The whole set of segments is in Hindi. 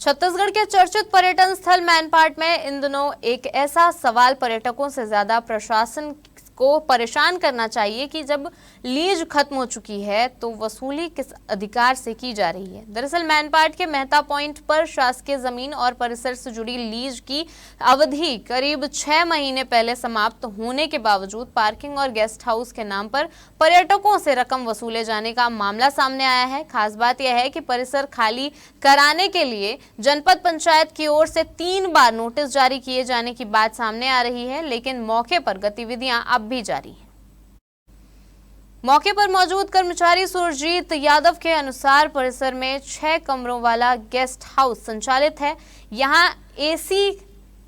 छत्तीसगढ़ के चर्चित पर्यटन स्थल मैनपाट में इन दिनों एक ऐसा सवाल पर्यटकों से ज्यादा प्रशासन को परेशान करना चाहिए कि जब लीज खत्म हो चुकी है तो वसूली किस अधिकार से की जा रही है। दरअसल मैनपाट के मेहता पॉइंट पर शासकीय जमीन और परिसर से जुड़ी लीज की अवधि करीब 6 महीने पहले समाप्त होने के बावजूद पार्किंग और गेस्ट हाउस के नाम पर पर्यटकों से रकम वसूले जाने का मामला सामने आया है। खास बात यह है कि परिसर खाली कराने के लिए जनपद पंचायत की ओर से 3 बार नोटिस जारी किए जाने की बात सामने आ रही है, लेकिन मौके पर गतिविधियां अब भी जारी है। मौके पर मौजूद कर्मचारी सुरजीत यादव के अनुसार परिसर में 6 कमरों वाला गेस्ट हाउस संचालित है। यहां एसी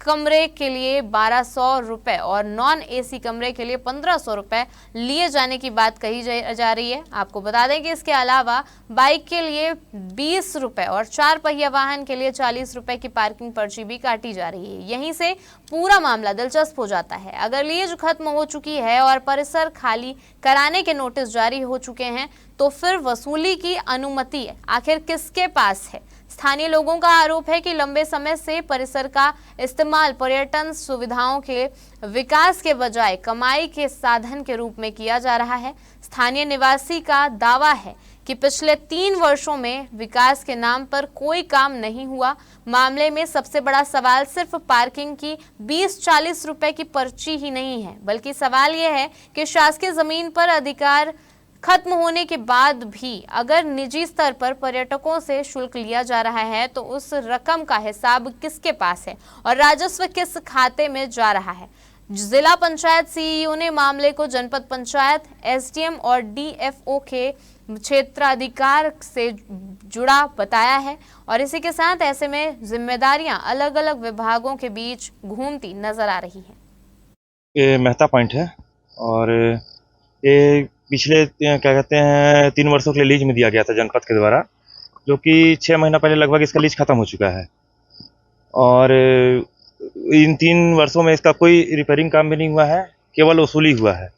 कमरे के लिए 1200 रुपए और नॉन एसी कमरे के लिए 1500 रुपए लिए जाने की बात कही जा रही है। आपको बता दें कि इसके अलावा बाइक के लिए 20 रुपए और 4 पहिया वाहन के लिए 40 रुपए की पार्किंग पर्ची भी काटी जा रही है। यहीं से पूरा मामला दिलचस्प हो जाता है। अगर लीज खत्म हो चुकी है और परिसर खाली कराने के नोटिस जारी हो चुके हैं तो फिर वसूली की अनुमति आखिर किसके पास है? स्थानीय लोगों का आरोप है कि लंबे समय से परिसर का इस्तेमाल पर्यटन सुविधाओं के विकास के बजाय कमाई के साधन के रूप में किया जा रहा है। स्थानीय निवासी का दावा है कि पिछले 3 वर्षों में विकास के नाम पर कोई काम नहीं हुआ। मामले में सबसे बड़ा सवाल सिर्फ पार्किंग की 20-40 रुपए की पर्ची ही नहीं है, बल्कि सवाल यह है कि शासकीय जमीन पर अधिकार खत्म होने के बाद भी अगर निजी स्तर पर पर्यटकों से शुल्क लिया जा रहा है तो उस रकम का हिसाब किसके पास है और राजस्व किस खाते में जा रहा है। जिला पंचायत सीईओ ने मामले को जनपद पंचायत, एसडीएम और डीएफओ के क्षेत्राधिकार से जुड़ा बताया है और इसी के साथ ऐसे में जिम्मेदारियां अलग अलग विभागों के बीच घूमती नजर आ रही है। ये मेहता पॉइंट है और ये पिछले क्या कहते हैं 3 वर्षों के लिए लीज में दिया गया था जनपद के द्वारा, जो कि 6 महीना पहले लगभग इसका लीज खत्म हो चुका है और इन 3 वर्षों में इसका कोई रिपेयरिंग काम भी नहीं हुआ है, केवल वसूली हुआ है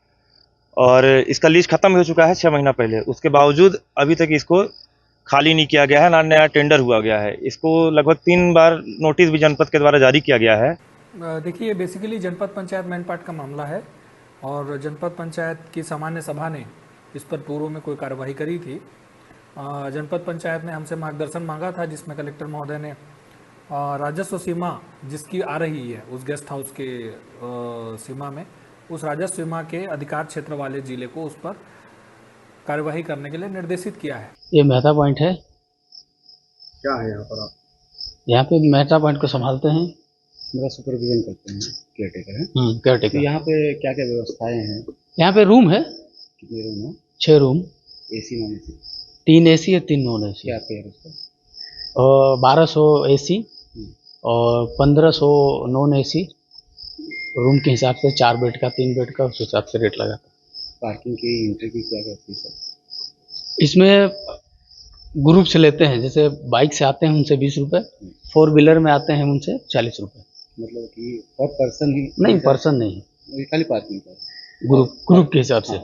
और इसका लीज खत्म हो चुका है 6 महीना पहले। उसके बावजूद अभी तक इसको खाली नहीं किया गया है, ना नया टेंडर हुआ गया है। इसको लगभग 3 बार नोटिस भी जनपद के द्वारा जारी किया गया है। देखिए, बेसिकली जनपद पंचायत मैनपाट का मामला है और जनपद पंचायत की सामान्य सभा ने इस पर पूर्व में कोई कार्रवाई करी थी। जनपद पंचायत ने हमसे मार्गदर्शन मांगा था, जिसमें कलेक्टर महोदय ने राजस्व सीमा जिसकी आ रही है उस गेस्ट हाउस के सीमा में, उस राजस्व सीमा के अधिकार क्षेत्र वाले जिले को उस पर कार्यवाही करने के लिए निर्देशित किया है। ये मेहता पॉइंट है। क्या है यहाँ पर? आप यहाँ पे मेहता पॉइंट को संभालते हैं, मेरा सुपरविजन करते हैं, केयरटेकर है। केयरटेकर। तो यहाँ पे क्या क्या व्यवस्थाएं हैं? यहाँ पे रूम है, कितने रूम है? 6 room, AC non AC? 3 AC और 3 नॉन एसी। क्या पेयर उसका? 1200 एसी और 1500 नॉन एसी। रूम के हिसाब से 4 बेड का 3 बेड का उस हिसाब से रेट लगा था। पार्किंग की एंट्री की क्या क्या फीस है? इसमें ग्रुप से लेते हैं, जैसे बाइक से आते हैं उनसे 20 रुपये, 4 व्हीलर में आते हैं उनसे 40 रुपये। मतलब कि पर पर्सन ही? नहीं, पर्सन नहीं, खाली पार्किंग का ग्रुप के हिसाब से।